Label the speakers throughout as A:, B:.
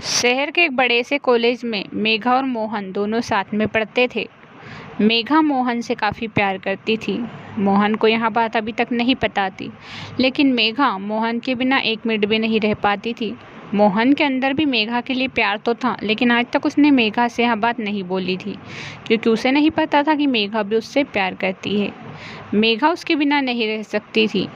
A: शहर के एक बड़े से कॉलेज में मेघा और मोहन दोनों साथ में पढ़ते थे। मेघा मोहन से काफ़ी प्यार करती थी। मोहन को यह बात अभी तक नहीं पता थी, लेकिन मेघा मोहन के बिना एक मिनट भी नहीं रह पाती थी। मोहन के अंदर भी मेघा के लिए प्यार तो था, लेकिन आज तक उसने मेघा से यह बात नहीं बोली थी, क्योंकि उसे नहीं पता था कि मेघा भी उससे प्यार करती है। मेघा उसके बिना नहीं रह सकती थी।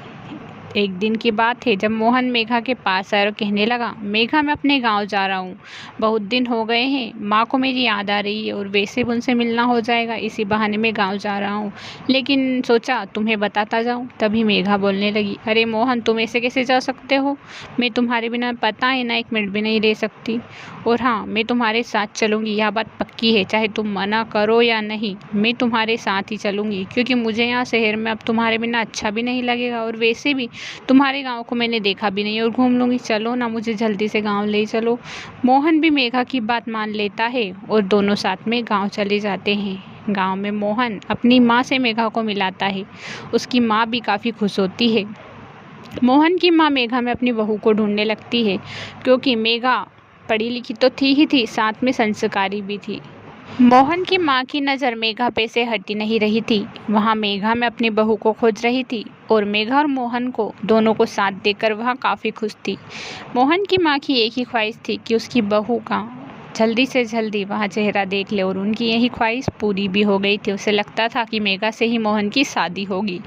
A: एक दिन की बात है, जब मोहन मेघा के पास आया और कहने लगा, मेघा मैं अपने गांव जा रहा हूँ। बहुत दिन हो गए हैं, माँ को मेरी याद आ रही है और वैसे भी उनसे मिलना हो जाएगा, इसी बहाने मैं गांव जा रहा हूँ। लेकिन सोचा तुम्हें बताता जाऊँ। तभी मेघा बोलने लगी, अरे मोहन तुम ऐसे कैसे जा सकते हो? मैं तुम्हारे बिना पता है ना एक मिनट भी नहीं रह सकती। और हाँ, मैं तुम्हारे साथ चलूँगी, यह बात पक्की है। चाहे तुम मना करो या नहीं, मैं तुम्हारे साथ ही चलूँगी, क्योंकि मुझे यहाँ शहर में अब तुम्हारे बिना अच्छा भी नहीं लगेगा और वैसे भी तुम्हारे गांव को मैंने देखा भी नहीं और घूम लूँगी। चलो ना, मुझे जल्दी से गांव ले चलो। मोहन भी मेघा की बात मान लेता है और दोनों साथ में गांव चले जाते हैं। गांव में मोहन अपनी माँ से मेघा को मिलाता है। उसकी माँ भी काफ़ी खुश होती है। मोहन की माँ मेघा में अपनी बहू को ढूंढने लगती है, क्योंकि मेघा पढ़ी लिखी तो थी ही थी, साथ में संस्कारी भी थी। मोहन की माँ की नज़र मेघा पे से हटी नहीं रही थी। वहाँ मेघा में अपनी बहू को खोज रही थी और मेघा और मोहन को दोनों को साथ देकर वह काफ़ी खुश थी। मोहन की माँ की एक ही ख्वाहिश थी कि उसकी बहू का जल्दी से जल्दी वह चेहरा देख ले, और उनकी यही ख्वाहिश पूरी भी हो गई थी। उसे लगता था कि मेघा से ही मोहन की शादी होगी।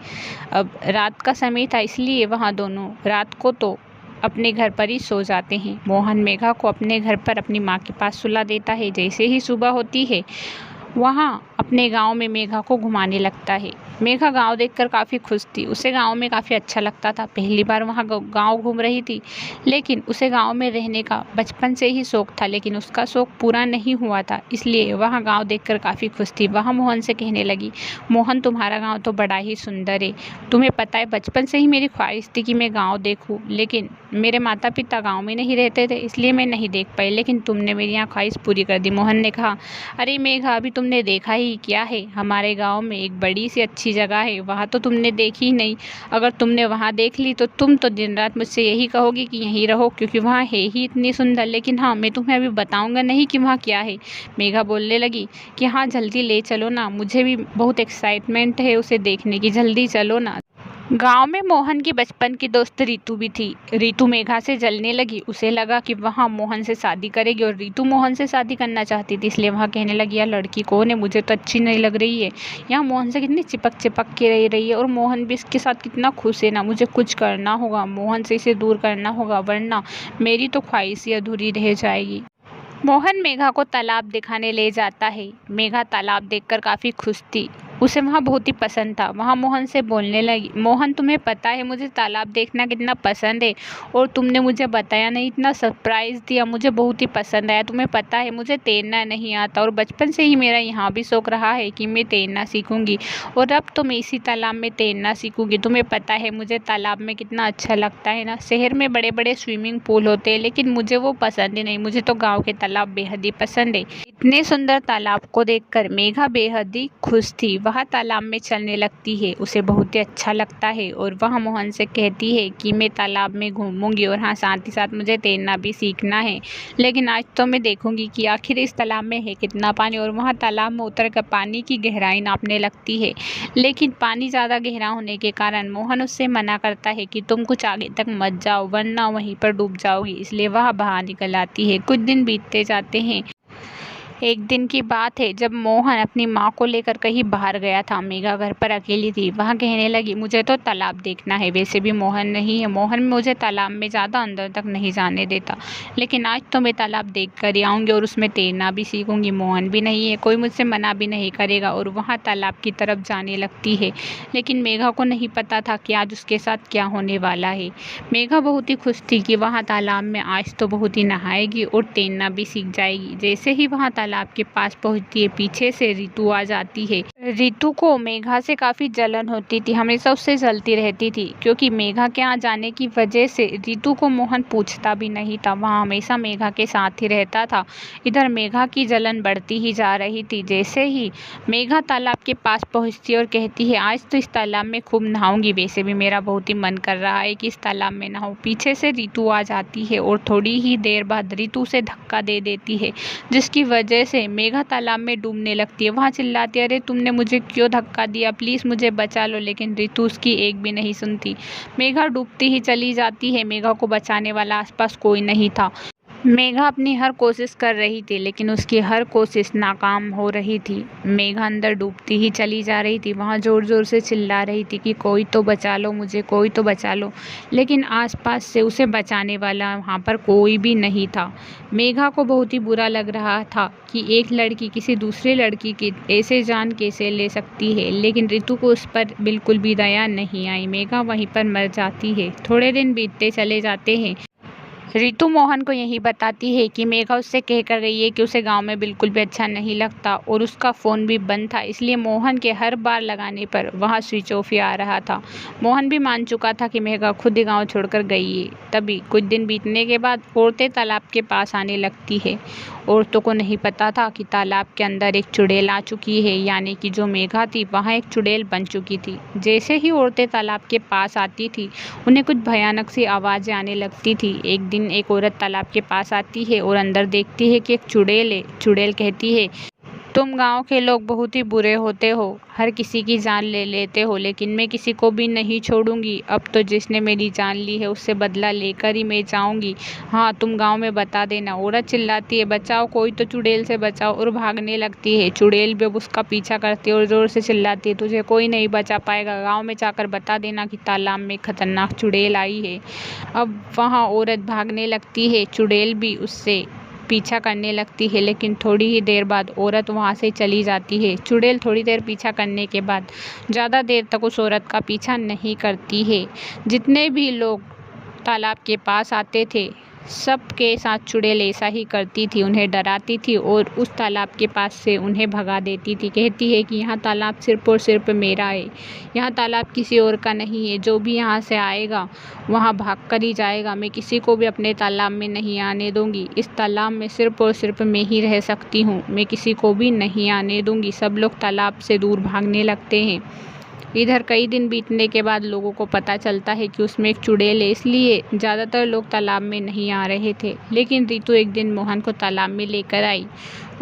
A: अब रात का समय था, इसलिए वहाँ दोनों रात को तो अपने घर पर ही सो जाते हैं। मोहन मेघा को अपने घर पर अपनी माँ के पास सुला देता है। जैसे ही सुबह होती है, वहाँ अपने गांव में मेघा को घुमाने लगता है। मेघा गांव देखकर काफ़ी खुश थी। उसे गांव में काफ़ी अच्छा लगता था। पहली बार वहाँ गांव घूम रही थी, लेकिन उसे गांव में रहने का बचपन से ही शौक था, लेकिन उसका शौक पूरा नहीं हुआ था, इसलिए वहाँ गांव देखकर काफ़ी खुश थी। वहाँ मोहन से कहने लगी, मोहन तुम्हारा गाँव तो बड़ा ही सुंदर है। तुम्हें पता है, बचपन से ही मेरी ख्वाहिश थी कि मैं गाँव देखूँ, लेकिन मेरे माता पिता गाँव में नहीं रहते थे, इसलिए मैं नहीं देख पाई, लेकिन तुमने मेरी यहाँ ख्वाहिश पूरी कर दी। मोहन ने कहा, अरे मेघा, अभी तुमने देखा ही क्या है? हमारे गांव में एक बड़ी सी अच्छी जगह है, वहाँ तो तुमने देखी ही नहीं। अगर तुमने वहाँ देख ली तो तुम तो दिन रात मुझसे यही कहोगी कि यहीं रहो, क्योंकि वहाँ है ही इतनी सुंदर। लेकिन हाँ, मैं तुम्हें अभी बताऊंगा नहीं कि वहाँ क्या है। मेघा बोलने लगी कि हाँ, जल्दी ले चलो ना, मुझे भी बहुत एक्साइटमेंट है उसे देखने की, जल्दी चलो ना। गांव में मोहन की बचपन की दोस्त रीतू भी थी। रीतू मेघा से जलने लगी। उसे लगा कि वहाँ मोहन से शादी करेगी, और रीतू मोहन से शादी करना चाहती थी, इसलिए वहाँ कहने लगी, यार लड़की कौन है, मुझे तो अच्छी नहीं लग रही है। यहाँ मोहन से कितनी चिपक चिपक के रह रही है, और मोहन भी इसके साथ कितना खुश है ना। मुझे कुछ करना होगा, मोहन से इसे दूर करना होगा, वरना मेरी तो ख्वाहिश ही अधूरी रह जाएगी। मोहन मेघा को तालाब दिखाने ले जाता है। मेघा तालाब देखकर काफ़ी खुश थी। उसे वहाँ बहुत ही पसंद था। वहाँ मोहन से बोलने लगी, मोहन तुम्हें पता है मुझे तालाब देखना कितना पसंद है, और तुमने मुझे बताया नहीं, इतना सरप्राइज़ दिया, मुझे बहुत ही पसंद आया। तुम्हें पता है मुझे तैरना नहीं आता, और बचपन से ही मेरा यहाँ भी शौक रहा है कि मैं तैरना सीखूँगी, और अब तो मैं इसी तालाब में तैरना सीखूँगी। तुम्हें पता है मुझे तालाब में कितना अच्छा लगता है ना। शहर में बड़े बड़े स्विमिंग पूल होते हैं, लेकिन मुझे वो पसंद ही नहीं। मुझे तो गाँव के तालाब बेहद ही पसंद है। इतने सुंदर तालाब को देखकर मेघा बेहद ही खुश थी। वह तालाब में चलने लगती है। उसे बहुत ही अच्छा लगता है, और वह मोहन से कहती है कि मैं तालाब में घूमूंगी, और हाँ, साथ ही साथ मुझे तैरना भी सीखना है। लेकिन आज तो मैं देखूंगी कि आखिर इस तालाब में है कितना पानी, और वहाँ तालाब में उतर कर पानी की गहराई नापने लगती है। लेकिन पानी ज़्यादा गहरा होने के कारण मोहन उससे मना करता है कि तुम कुछ आगे तक मत जाओ, वरना वहीं पर डूब जाओगी, इसलिए वह बाहर निकल आती है। कुछ दिन बीतते जाते हैं। एक दिन की बात है, जब मोहन अपनी माँ को लेकर कहीं बाहर गया था। मेघा घर पर अकेली थी। वहाँ कहने लगी, मुझे तो तालाब देखना है। वैसे भी मोहन नहीं है, मोहन मुझे तालाब में ज़्यादा अंदर तक नहीं जाने देता, लेकिन आज तो मैं तालाब देख कर ही आऊँगी और उसमें तैरना भी सीखूंगी। मोहन भी नहीं है, कोई मुझसे मना भी नहीं करेगा, और वहाँ तालाब की तरफ जाने लगती है। लेकिन मेघा को नहीं पता था कि आज उसके साथ क्या होने वाला है। मेघा बहुत ही खुश थी कि वहाँ तालाब में आज तो बहुत ही नहाएगी और तैरना भी सीख जाएगी। जैसे ही वहाँ तालाब के पास पहुंचती है, पीछे से रितु आ जाती है। रितु को मेघा से काफ़ी जलन होती थी, हमेशा उससे जलती रहती थी, क्योंकि मेघा के यहाँ जाने की वजह से रितु को मोहन पूछता भी नहीं था, वहाँ हमेशा मेघा के साथ ही रहता था। इधर मेघा की जलन बढ़ती ही जा रही थी। जैसे ही मेघा तालाब के पास पहुँचती है और कहती है, आज तो इस तालाब में खूब नहाऊंगी, वैसे भी मेरा बहुत ही मन कर रहा है कि इस तालाब में नहाऊं। पीछे से रितु आ जाती है और थोड़ी ही देर बाद रितु उसे धक्का दे देती है, जिसकी वजह से मेघा तालाब में डूबने लगती है। वहाँ चिल्लाती है, अरे तुमने मुझे क्यों धक्का दिया, प्लीज़ मुझे बचा लो। लेकिन रितु उसकी एक भी नहीं सुनती। मेघा डूबती ही चली जाती है। मेघा को बचाने वाला आसपास कोई नहीं था। मेघा अपनी हर कोशिश कर रही थी, लेकिन उसकी हर कोशिश नाकाम हो रही थी। मेघा अंदर डूबती ही चली जा रही थी, वहाँ ज़ोर ज़ोर से चिल्ला रही थी कि कोई तो बचा लो मुझे, कोई तो बचा लो। लेकिन आसपास से उसे बचाने वाला वहाँ पर कोई भी नहीं था। मेघा को बहुत ही बुरा लग रहा था कि एक लड़की किसी दूसरे लड़की की ऐसे जान कैसे ले सकती है, लेकिन रितु को उस पर बिल्कुल भी दया नहीं आई। मेघा वहीं पर मर जाती है। थोड़े दिन बीतते चले जाते हैं। रितु मोहन को यही बताती है कि मेघा उससे कह कर गई है कि उसे गांव में बिल्कुल भी अच्छा नहीं लगता और उसका फ़ोन भी बंद था, इसलिए मोहन के हर बार लगाने पर वहां स्विच ऑफ ही आ रहा था। मोहन भी मान चुका था कि मेघा खुद ही गांव छोड़कर गई है। तभी कुछ दिन बीतने के बाद औरतें तालाब के पास आने लगती है। औरतों को नहीं पता था कि तालाब के अंदर एक चुड़ैल आ चुकी है, यानी कि जो मेघा थी वहाँ एक चुड़ैल बन चुकी थी। जैसे ही औरतें तालाब के पास आती थी, उन्हें कुछ भयानक सी आवाज़ें आने लगती थी। एक दिन एक औरत तालाब के पास आती है और अंदर देखती है कि एक चुड़ैल है। चुड़ैल कहती है, तुम गांव के लोग बहुत ही बुरे होते हो, हर किसी की जान ले लेते हो, लेकिन मैं किसी को भी नहीं छोड़ूंगी। अब तो जिसने मेरी जान ली है उससे बदला लेकर ही मैं जाऊंगी। हाँ, तुम गांव में बता देना। औरत चिल्लाती है, बचाओ, कोई तो चुड़ैल से बचाओ, और भागने लगती है। चुड़ैल भी उसका पीछा करती है और जोर से चिल्लाती है, तुझे कोई नहीं बचा पाएगा, गाँव में जाकर बता देना कि तालाब में खतरनाक चुड़ैल आई है। अब वहाँ औरत भागने लगती है, चुड़ैल भी उससे पीछा करने लगती है, लेकिन थोड़ी ही देर बाद औरत वहां से चली जाती है। चुड़ैल थोड़ी देर पीछा करने के बाद ज़्यादा देर तक उस औरत का पीछा नहीं करती है। जितने भी लोग तालाब के पास आते थे, सबके साथ चुड़ैल ऐसा ही करती थी, उन्हें डराती थी और उस तालाब के पास से उन्हें भगा देती थी। कहती है कि यहाँ तालाब सिर्फ और सिर्फ मेरा है, यहाँ तालाब किसी और का नहीं है, जो भी यहाँ से आएगा वहाँ भाग कर ही जाएगा, मैं किसी को भी अपने तालाब में नहीं आने दूंगी। इस तालाब में सिर्फ और सिर्फ मैं ही रह सकती हूँ, मैं किसी को भी नहीं आने दूंगी। सब लोग तालाब से दूर भागने लगते हैं। इधर कई दिन बीतने के बाद लोगों को पता चलता है कि उसमें एक चुड़ैल है, इसलिए ज़्यादातर लोग तालाब में नहीं आ रहे थे। लेकिन रितु एक दिन मोहन को तालाब में लेकर आई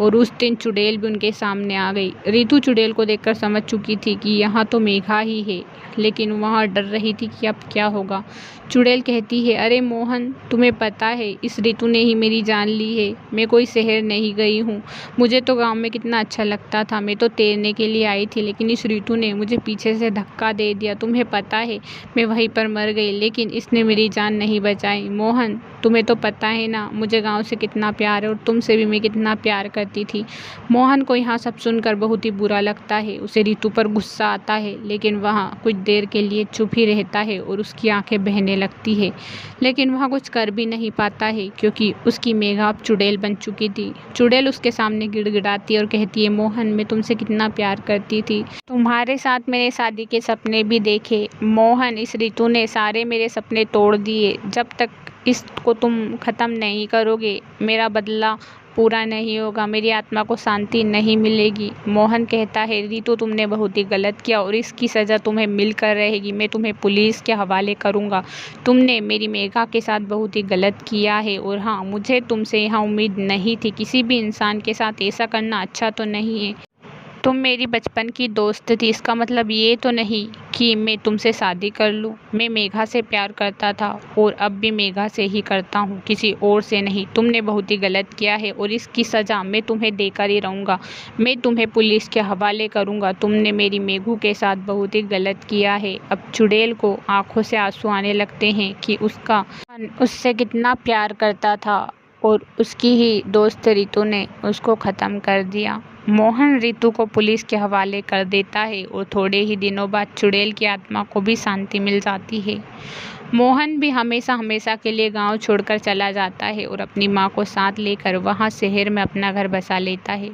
A: और उस दिन चुड़ैल भी उनके सामने आ गई। रितु चुड़ैल को देखकर समझ चुकी थी कि यहाँ तो मेघा ही है, लेकिन वहाँ डर रही थी कि अब क्या होगा। चुड़ैल कहती है, अरे मोहन, तुम्हें पता है इस रितु ने ही मेरी जान ली है, मैं कोई शहर नहीं गई हूँ, मुझे तो गांव में कितना अच्छा लगता था, मैं तो तैरने के लिए आई थी, लेकिन इस रितु ने मुझे पीछे से धक्का दे दिया। तुम्हें पता है मैं वहीं पर मर गई, लेकिन इसने मेरी जान नहीं बचाई। मोहन, तुम्हें तो पता है ना मुझे गांव से कितना प्यार है और तुमसे भी मैं कितना प्यार करती थी। मोहन को यहाँ सब सुनकर बहुत ही बुरा लगता है, उसे रितु पर गुस्सा आता है, लेकिन वहाँ कुछ देर के लिए चुप ही रहता है और उसकी आंखें बहने लगती है। लेकिन वह कुछ कर भी नहीं पाता है, क्योंकि उसकी मेघा अब चुड़ैल बन चुकी थी। चुड़ैल उसके सामने गिड़गिड़ाती है और कहती है, मोहन, मैं तुमसे कितना प्यार करती थी, तुम्हारे साथ मैंने शादी के सपने भी देखे। मोहन, इस रितु ने सारे मेरे सपने तोड़ दिए, जब तक इसको तुम ख़त्म नहीं करोगे मेरा बदला पूरा नहीं होगा, मेरी आत्मा को शांति नहीं मिलेगी। मोहन कहता है, रितु, तुमने बहुत ही गलत किया और इसकी सज़ा तुम्हें मिलकर रहेगी, मैं तुम्हें पुलिस के हवाले करूँगा। तुमने मेरी मेघा के साथ बहुत ही गलत किया है और हाँ, मुझे तुमसे यहाँ उम्मीद नहीं थी, किसी भी इंसान के साथ ऐसा करना अच्छा तो नहीं है। तुम मेरी बचपन की दोस्त थी, इसका मतलब ये तो नहीं कि मैं तुमसे शादी कर लूँ। मैं मेघा से प्यार करता था और अब भी मेघा से ही करता हूँ, किसी और से नहीं। तुमने बहुत ही गलत किया है और इसकी सज़ा मैं तुम्हें देकर ही रहूँगा, मैं तुम्हें पुलिस के हवाले करूँगा। तुमने मेरी मेघू के साथ बहुत ही गलत किया है। अब चुड़ैल को आंखों से आंसू आने लगते हैं कि उसका उससे कितना प्यार करता था और उसकी ही दोस्त रितु ने उसको ख़त्म कर दिया। मोहन रितु को पुलिस के हवाले कर देता है और थोड़े ही दिनों बाद चुड़ैल की आत्मा को भी शांति मिल जाती है। मोहन भी हमेशा हमेशा के लिए गांव छोड़कर चला जाता है और अपनी माँ को साथ लेकर वहां शहर में अपना घर बसा लेता है।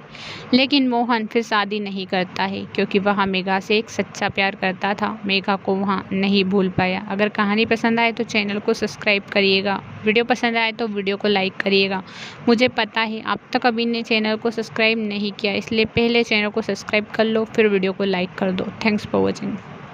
A: लेकिन मोहन फिर शादी नहीं करता है क्योंकि वह मेघा से एक सच्चा प्यार करता था। मेघा को वहाँ नहीं भूल पाया। अगर कहानी पसंद आए तो चैनल को सब्सक्राइब करिएगा, वीडियो पसंद आए तो वीडियो को लाइक करिएगा। मुझे पता है आप तक अभी ने चैनल को सब्सक्राइब नहीं किया, इसलिए पहले चैनल को सब्सक्राइब कर लो, फिर वीडियो को लाइक कर दो। Thanks for watching.